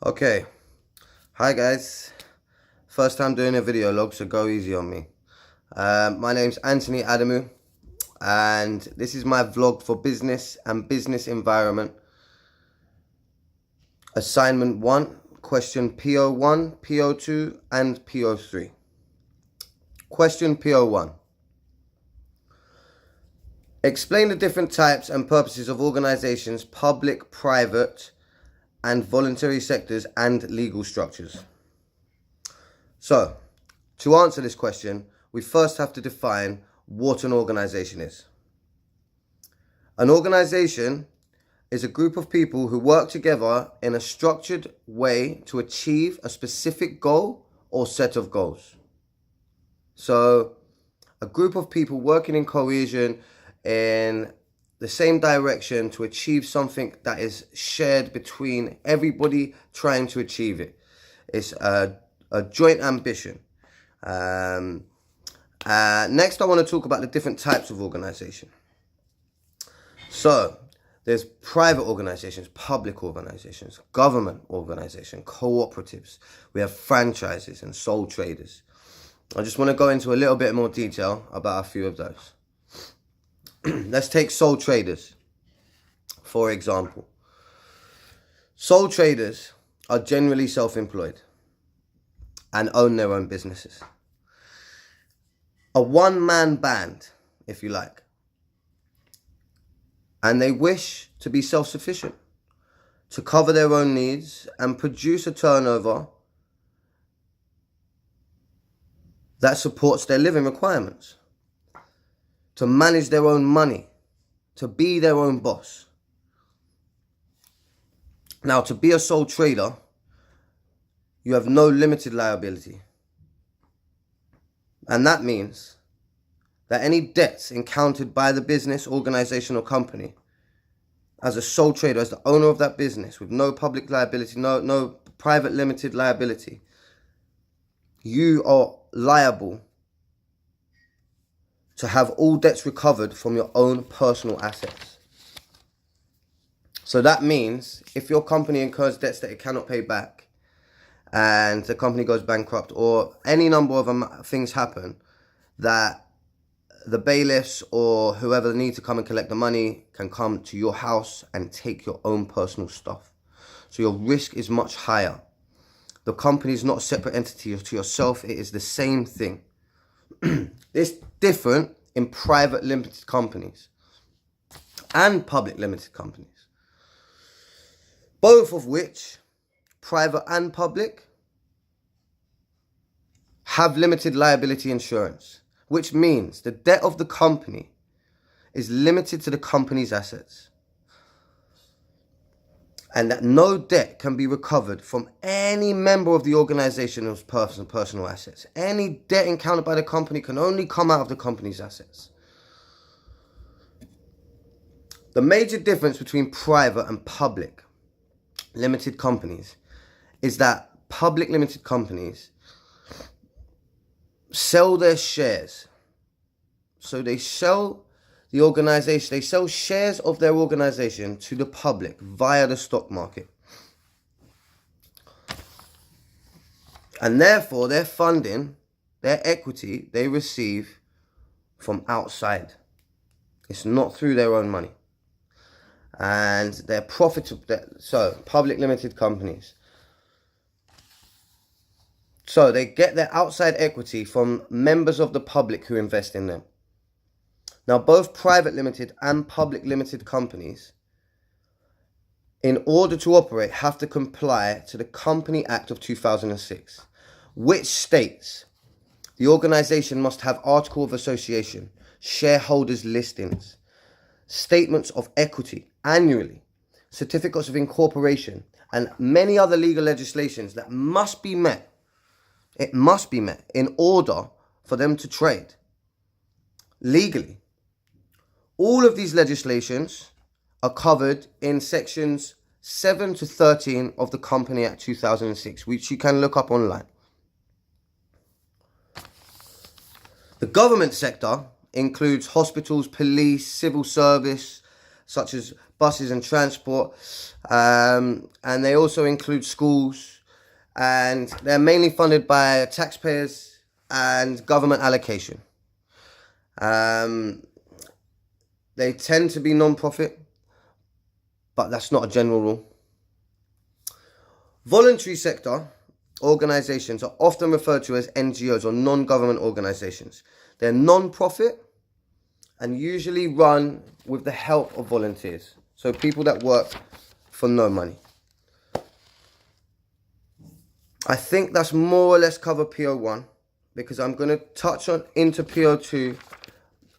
Okay, hi guys. First time doing a video log, so go easy on me. My name's Anthony Adamu, and this is my vlog for business and business environment. Assignment 1, question PO1, PO2, and PO3. Question PO1. Explain the different types and purposes of organizations, public, private, and voluntary sectors and legal structures. So, to answer this question, we first have to define what an organization is. An organization is a group of people who work together in a structured way to achieve a specific goal or set of goals. So, a group of people working in cohesion in the same direction to achieve something that is shared between everybody trying to achieve it. It's a joint ambition. Next, I want to talk about the different types of organization. So, there's private organizations, public organizations, government organizations, cooperatives. We have franchises and sole traders. I just want to go into a little bit more detail about a few of those. Let's take sole traders, for example. Sole traders are generally self-employed and own their own businesses. A one-man band, if you like. And they wish to be self-sufficient, to cover their own needs and produce a turnover that supports their living requirements, to manage their own money, to be their own boss. Now, to be a sole trader, you have no limited liability. And that means that any debts encountered by the business, organization, or company, as a sole trader, as the owner of that business, with no public liability, no private limited liability, you are liable to have all debts recovered from your own personal assets. So that means if your company incurs debts that it cannot pay back and the company goes bankrupt, or any number of things happen, that the bailiffs or whoever need to come and collect the money can come to your house and take your own personal stuff. So your risk is much higher. The company is not a separate entity to yourself. It is the same thing. It's different in private limited companies and public limited companies, both of which, private and public, have limited liability insurance, which means the debt of the company is limited to the company's assets, and that no debt can be recovered from any member of the organization's personal assets. Any debt encountered by the company can only come out of the company's assets. The major difference between private and public limited companies is that public limited companies sell their shares. So they sell the organization, they sell shares of their organization to the public via the stock market. And therefore, their funding, their equity, they receive from outside. It's not through their own money. And their profits, so public limited companies. So they get their outside equity from members of the public who invest in them. Now, both private limited and public limited companies, in order to operate, have to comply to the Company Act of 2006, which states the organization must have article of association, shareholders listings, statements of equity annually, certificates of incorporation, and many other legal legislations that must be met. It must be met in order for them to trade legally. All of these legislations are covered in sections 7 to 13 of the Company Act 2006, which you can look up online. The government sector includes hospitals, police, civil service, such as buses and transport, and they also include schools, and they're mainly funded by taxpayers and government allocation. They tend to be non-profit, but that's not a general rule. Voluntary sector organizations are often referred to as NGOs, or non-government organizations. They're non-profit and usually run with the help of volunteers. So people that work for no money. I think that's more or less cover PO1, because I'm going to touch on into PO2.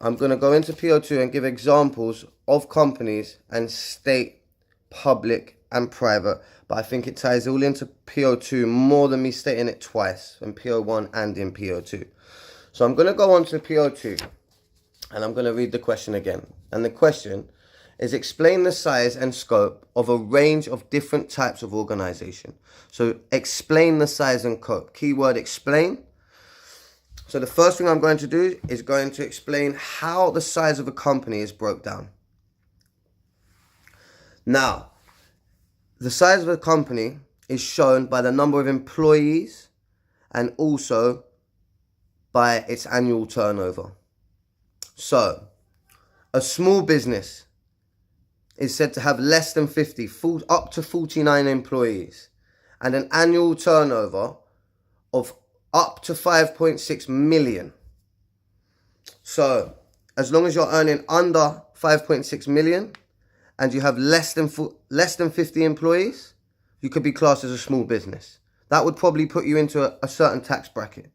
I'm going to go into PO2 and give examples of companies and state, public and private. But I think it ties all into PO2 more than me stating it twice in PO1 and in PO2. So I'm going to go on to PO2 and I'm going to read the question again. And the question is, explain the size and scope of a range of different types of organization. So explain the size and scope. Keyword explain. So the first thing I'm going to do is going to explain how the size of a company is broke down. Now, the size of a company is shown by the number of employees and also by its annual turnover. So, a small business is said to have less than 50, up to 49 employees, and an annual turnover of up to 5.6 million. So, as long as you're earning under 5.6 million and you have less than 50 employees, you could be classed as a small business. That would probably put you into a certain tax bracket.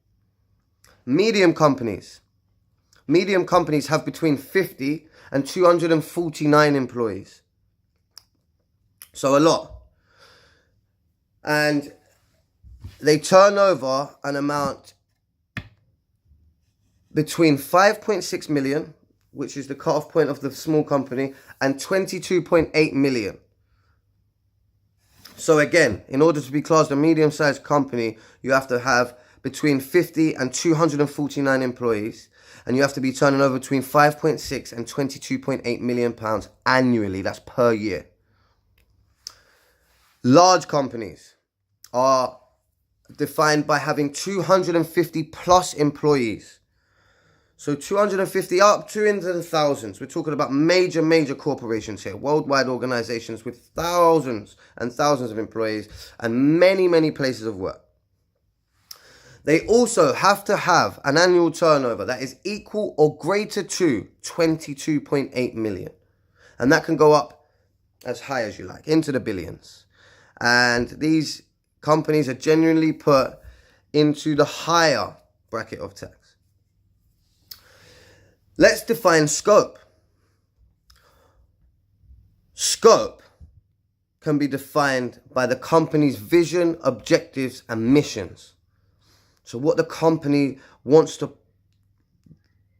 Medium companies have between 50 and 249 employees. So a lot. And they turn over an amount between 5.6 million, which is the cut-off point of the small company, and 22.8 million. So again, in order to be classed a medium-sized company, you have to have between 50 and 249 employees, and you have to be turning over between 5.6 and 22.8 million pounds annually. That's per year. Large companies are defined by having 250 plus employees. So 250 up to into the thousands. We're talking about major corporations here, worldwide organizations with thousands and thousands of employees and many places of work. They also have to have an annual turnover that is equal or greater to 22.8 million. And that can go up as high as you like, into the billions. And these companies are generally put into the higher bracket of tax. Let's define scope. Scope can be defined by the company's vision, objectives, and missions. So what the company wants to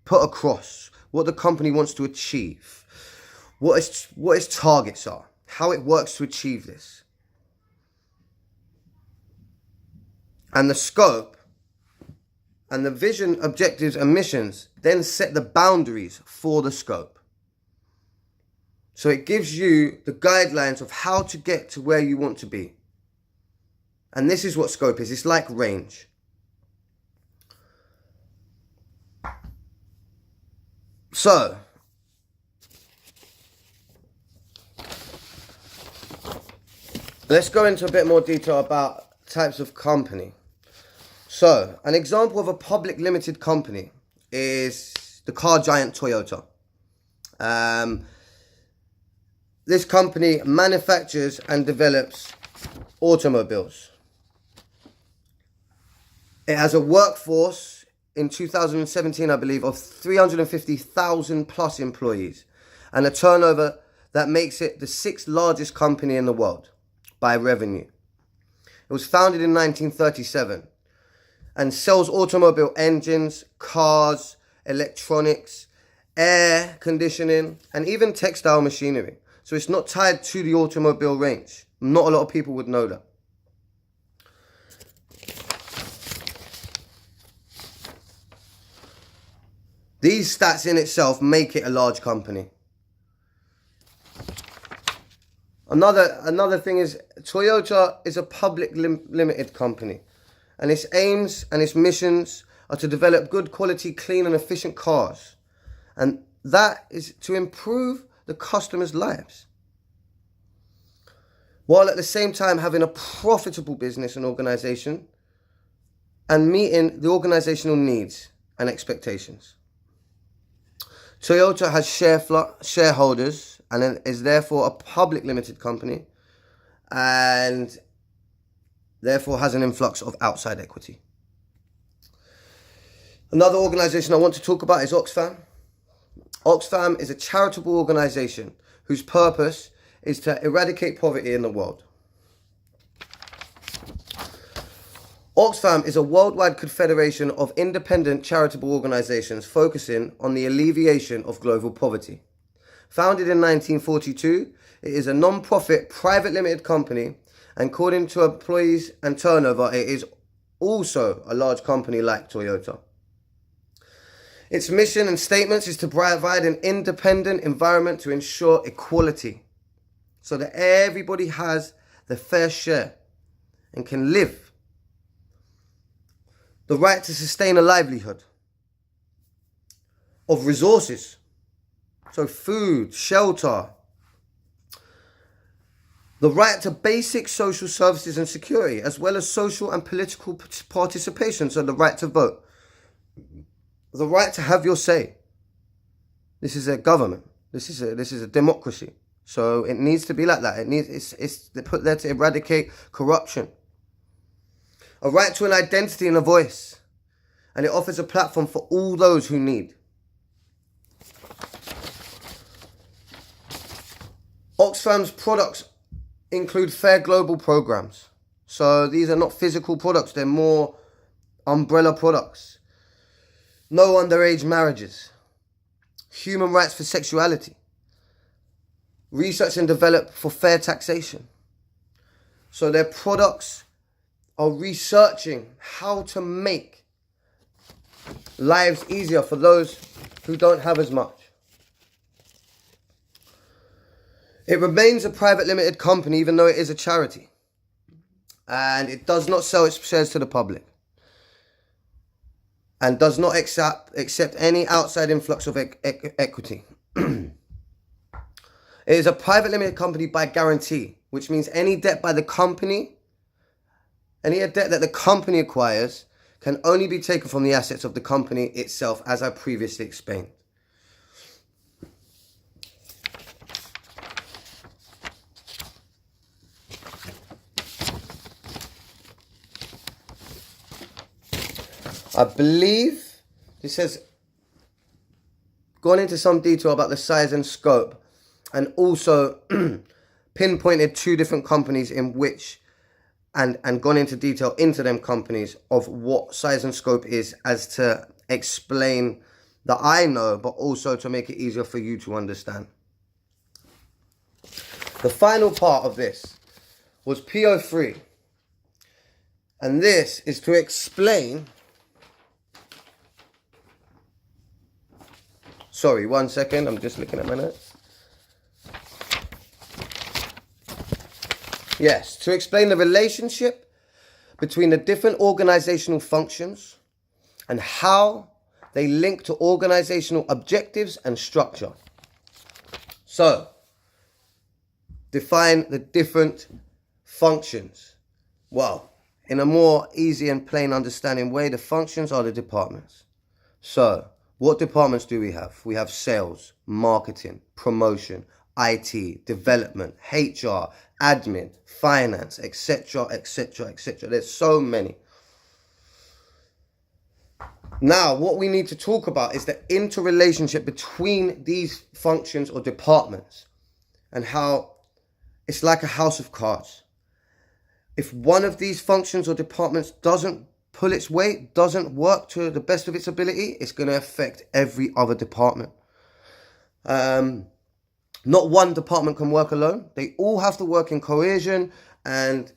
put across, what the company wants to achieve, what its targets are, how it works to achieve this. And the scope and the vision, objectives, and missions then set the boundaries for the scope. So it gives you the guidelines of how to get to where you want to be. And this is what scope is. It's like range. So, let's go into a bit more detail about types of company. So, an example of a public limited company is the car giant Toyota. This company manufactures and develops automobiles. It has a workforce in 2017, I believe, of 350,000 plus employees and a turnover that makes it the 6th largest company in the world by revenue. It was founded in 1937 and sells automobile engines, cars, electronics, air conditioning, and even textile machinery. So it's not tied to the automobile range. Not a lot of people would know that. These stats in itself make it a large company. Another thing is Toyota is a public limited company, and its aims and its missions are to develop good quality, clean and efficient cars, and that is to improve the customers' lives, while at the same time having a profitable business and organization and meeting the organizational needs and expectations. Toyota has shareholders and is therefore a public limited company, and therefore has an influx of outside equity. Another organization I want to talk about is Oxfam. Oxfam is a charitable organization whose purpose is to eradicate poverty in the world. Oxfam is a worldwide confederation of independent charitable organizations focusing on the alleviation of global poverty. Founded in 1942, it is a non-profit private limited company, and according to employees and turnover, it is also a large company like Toyota. Its mission and statements is to provide an independent environment to ensure equality, so that everybody has their fair share and can live. The right to sustain a livelihood of resources, so food, shelter. The right to basic social services and security, as well as social and political participation, so the right to vote. The right to have your say. This is a government. This is a democracy. So it needs to be like that. It's put there to eradicate corruption. A right to an identity and a voice. And it offers a platform for all those who need. Oxfam's products include fair global programs. So these are not physical products, they're more umbrella products. No underage marriages. Human rights for sexuality. Research and develop for fair taxation. So their products are researching how to make lives easier for those who don't have as much. It remains a private limited company even though it is a charity. And it does not sell its shares to the public. And does not accept any outside influx of equity. It is a private limited company by guarantee, which means any debt by the company, any debt that the company acquires can only be taken from the assets of the company itself, as I previously explained. I believe this has gone into some detail about the size and scope, and also pinpointed 2 different companies in which, and gone into detail into them companies of what size and scope is, as to explain that I know, but also to make it easier for you to understand. The final part of this was PO3. And this is to explain... Sorry, 1 second, I'm just looking at my notes. Yes, to explain the relationship between the different organizational functions and how they link to organizational objectives and structure. So, define the different functions. Well, in a more easy and plain understanding way, the functions are the departments. So, what departments do we have? We have sales, marketing, promotion, IT, development, HR, admin, finance, etc., etc., etc. There's so many. Now, what we need to talk about is the interrelationship between these functions or departments, and how it's like a house of cards. If one of these functions or departments doesn't pull its weight, doesn't work to the best of its ability, it's going to affect every other department. Not one department can work alone. They all have to work in cohesion and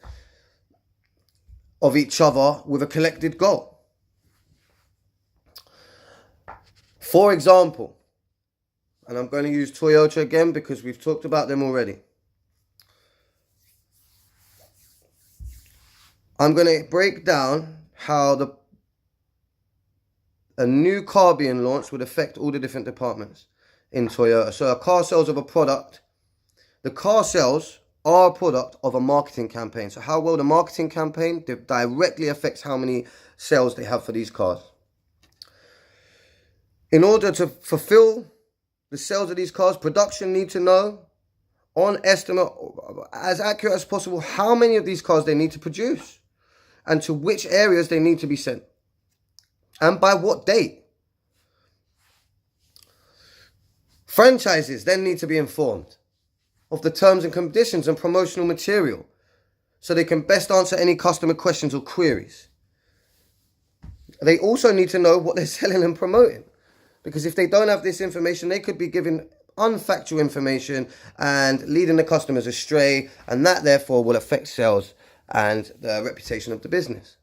of each other with a collected goal. For example, and I'm going to use Toyota again because we've talked about them already. I'm going to break down how a new car being launched would affect all the different departments in Toyota. So a car sales of a product. The car sales are a product of a marketing campaign. So how well the marketing campaign directly affects how many sales they have for these cars. In order to fulfill the sales of these cars, production need to know on estimate, as accurate as possible, how many of these cars they need to produce and to which areas they need to be sent and by what date. Franchises then need to be informed of the terms and conditions and promotional material so they can best answer any customer questions or queries. They also need to know what they're selling and promoting, because if they don't have this information, they could be giving unfactual information and leading the customers astray, and that therefore will affect sales and the reputation of the business.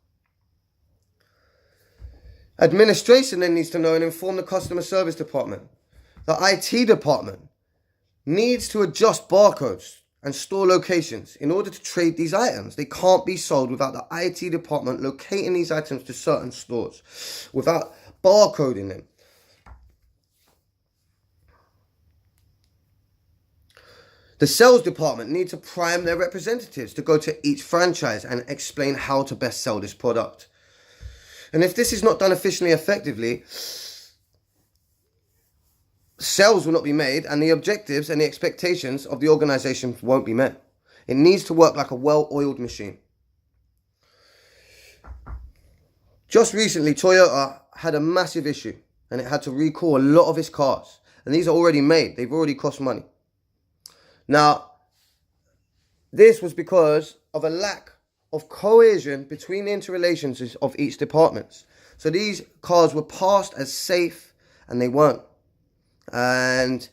Administration then needs to know and inform the customer service department. The IT department needs to adjust barcodes and store locations in order to trade these items. They can't be sold without the IT department locating these items to certain stores, without barcoding them. The sales department need to prime their representatives to go to each franchise and explain how to best sell this product. And if this is not done efficiently, effectively, sales will not be made and the objectives and the expectations of the organization won't be met. It needs to work like a well-oiled machine. Just recently, Toyota had a massive issue and it had to recall a lot of its cars. And these are already made. They've already cost money. Now, this was because of a lack of cohesion between the interrelations of each department. So these cars were passed as safe and they weren't. And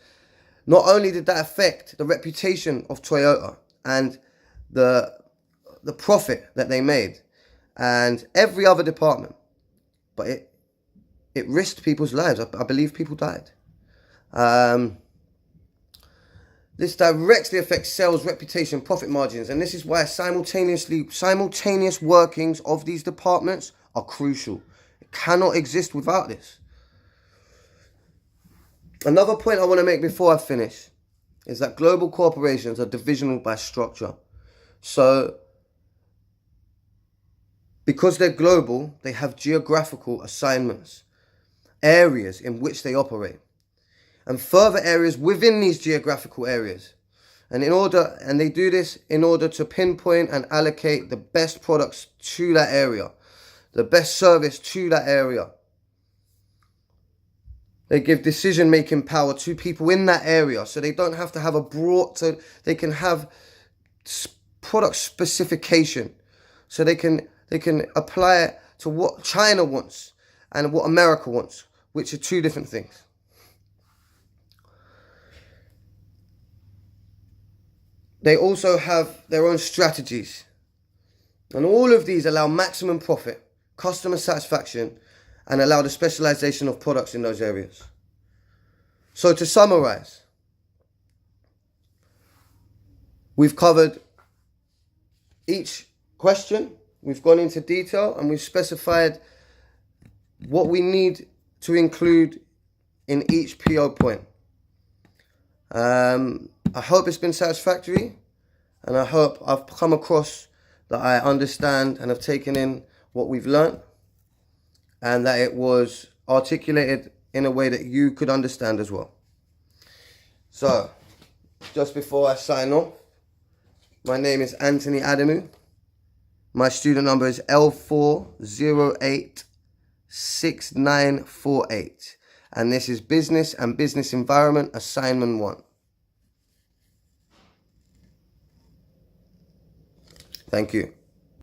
not only did that affect the reputation of Toyota and the profit that they made and every other department, but it risked people's lives. I believe people died. This directly affects sales, reputation, profit margins, and this is why simultaneous workings of these departments are crucial. It cannot exist without this. Another point I want to make before I finish is that global corporations are divisional by structure. So, because they're global, they have geographical assignments, areas in which they operate, and further areas within these geographical areas. And they do this in order to pinpoint and allocate the best products to that area, the best service to that area. They give decision-making power to people in that area, so they don't have to have so they can have product specification, so they can apply it to what China wants and what America wants, which are two different things. They also have their own strategies, and all of these allow maximum profit, customer satisfaction, and allow the specialization of products in those areas. So to summarize, we've covered each question, we've gone into detail, and we've specified what we need to include in each PO point. I hope it's been satisfactory, and I hope I've come across that I understand and have taken in what we've learned, and that it was articulated in a way that you could understand as well. So, just before I sign off, my name is Anthony Adamu. My student number is L4086948. And this is Business and Business Environment Assignment 1. Thank you.